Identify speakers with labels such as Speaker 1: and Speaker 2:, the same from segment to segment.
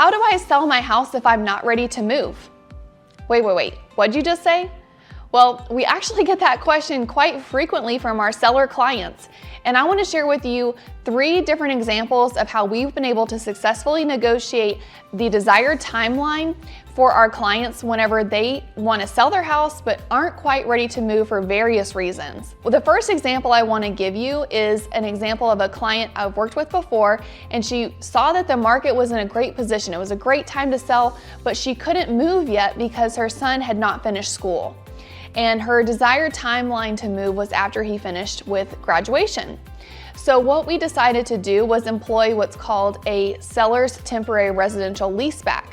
Speaker 1: how do I sell my house if I'm not ready to move? Wait, what'd you just say? Well, we actually get that question quite frequently from our seller clients. And I want to share with you 3 different examples of how we've been able to successfully negotiate the desired timeline for our clients whenever they want to sell their house but aren't quite ready to move for various reasons. Well, the first example I want to give you is an example of a client I've worked with before, and she saw that the market was in a great position. It was a great time to sell, but she couldn't move yet because her son had not finished school. And her desired timeline to move was after he finished with graduation. So what we decided to do was employ what's called a seller's temporary residential leaseback.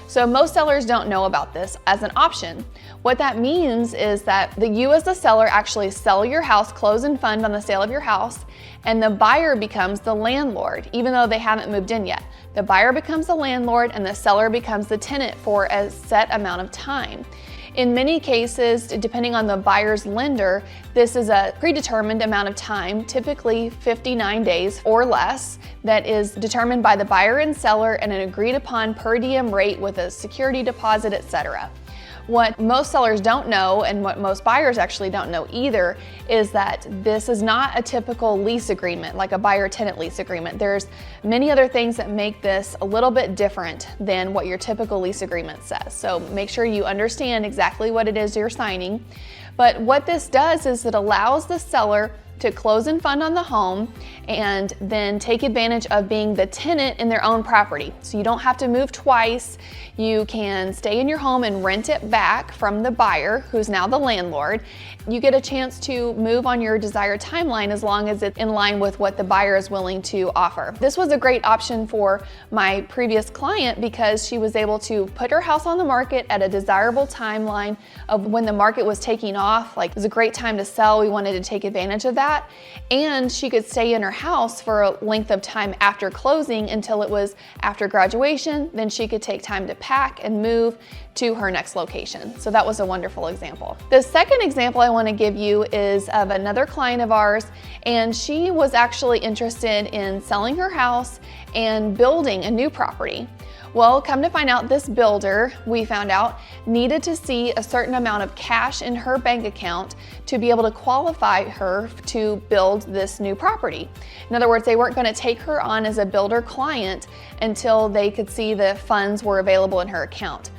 Speaker 1: So most sellers don't know about this as an option. What that means is that you as the seller actually sell your house, close and fund on the sale of your house, and the buyer becomes the landlord, even though they haven't moved in yet. The buyer becomes the landlord and the seller becomes the tenant for a set amount of time. In many cases, depending on the buyer's lender, this is a predetermined amount of time, typically 59 days or less, that is determined by the buyer and seller at an agreed upon per diem rate with a security deposit, etc. What most sellers don't know, and what most buyers actually don't know either, is that this is not a typical lease agreement, like a buyer-tenant lease agreement. There's many other things that make this a little bit different than what your typical lease agreement says. So make sure you understand exactly what it is you're signing. But what this does is it allows the seller to close and fund on the home and then take advantage of being the tenant in their own property. So you don't have to move twice. You can stay in your home and rent it back from the buyer, who's now the landlord. You get a chance to move on your desired timeline as long as it's in line with what the buyer is willing to offer. This was a great option for my previous client because she was able to put her house on the market at a desirable timeline of when the market was taking off. Like, it was a great time to sell. We wanted to take advantage of that. And she could stay in her house for a length of time after closing until it was after graduation. Then she could take time to pack and move to her next location. So that was a wonderful example. The second example I want to give you is of another client of ours, and she was actually interested in selling her house and building a new property. Well, come to find out, this builder, we found out, needed to see a certain amount of cash in her bank account to be able to qualify her to build this new property. In other words, they weren't going to take her on as a builder client until they could see the funds were available in her account.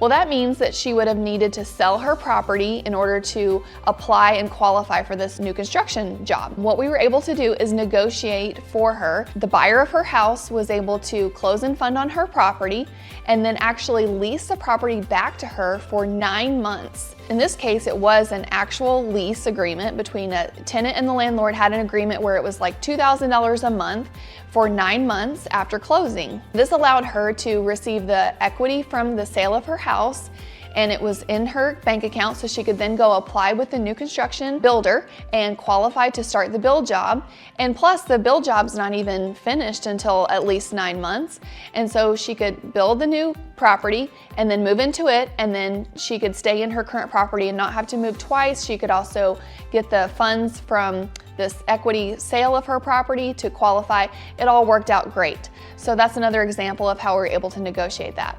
Speaker 1: Well, that means that she would have needed to sell her property in order to apply and qualify for this new construction job. What we were able to do is negotiate for her. The buyer of her house was able to close and fund on her property and then actually lease the property back to her for 9 months. In this case, it was an actual lease agreement between a tenant and the landlord. Had an agreement where it was like $2,000 a month for 9 months after closing. This allowed her to receive the equity from the sale of her house, and it was in her bank account, so she could then go apply with the new construction builder and qualify to start the build job. And plus, the build job's not even finished until at least 9 months. And so she could build the new property and then move into it, and then she could stay in her current property and not have to move twice. She could also get the funds from this equity sale of her property to qualify. It all worked out great. So that's another example of how we're able to negotiate that.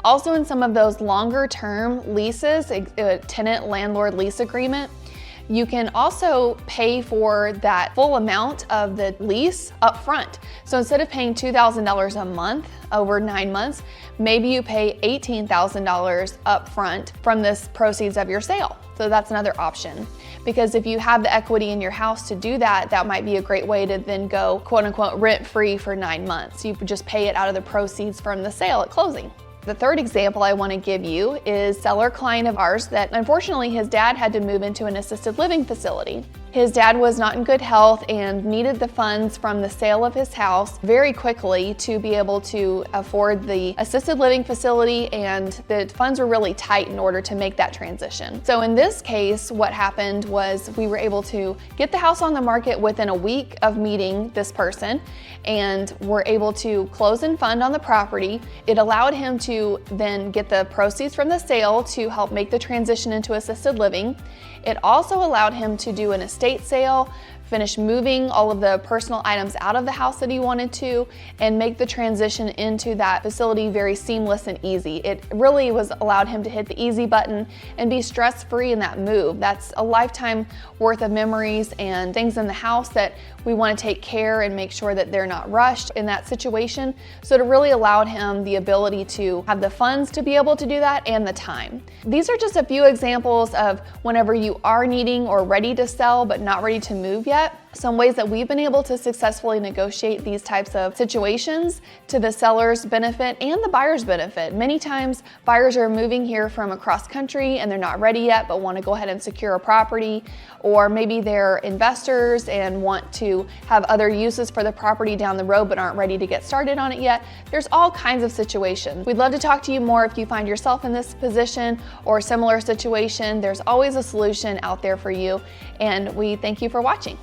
Speaker 1: Also, in some of those longer term leases, a tenant landlord lease agreement, you can also pay for that full amount of the lease up front. So instead of paying $2,000 a month over 9 months, maybe you pay $18,000 up front from this proceeds of your sale. So that's another option, because if you have the equity in your house to do that, that might be a great way to then go quote unquote rent free for 9 months. You just pay it out of the proceeds from the sale at closing. The third example I want to give you is a seller client of ours that unfortunately his dad had to move into an assisted living facility. His dad was not in good health and needed the funds from the sale of his house very quickly to be able to afford the assisted living facility, and the funds were really tight in order to make that transition. So in this case, what happened was we were able to get the house on the market within a week of meeting this person, and were able to close and fund on the property. It allowed him to then get the proceeds from the sale to help make the transition into assisted living. It also allowed him to do an estate sale finish moving all of the personal items out of the house that he wanted to, and make the transition into that facility very seamless and easy. It really allowed him to hit the easy button and be stress-free in that move. That's a lifetime worth of memories and things in the house that we want to take care and make sure that they're not rushed in that situation. So it really allowed him the ability to have the funds to be able to do that and the time. These are just a few examples of whenever you are needing or ready to sell but not ready to move yet, some ways that we've been able to successfully negotiate these types of situations to the seller's benefit and the buyer's benefit. Many times buyers are moving here from across country and they're not ready yet but want to go ahead and secure a property, or maybe they're investors and want to have other uses for the property down the road but aren't ready to get started on it yet. There's all kinds of situations. We'd love to talk to you more if you find yourself in this position or similar situation. There's always a solution out there for you, and we thank you for watching.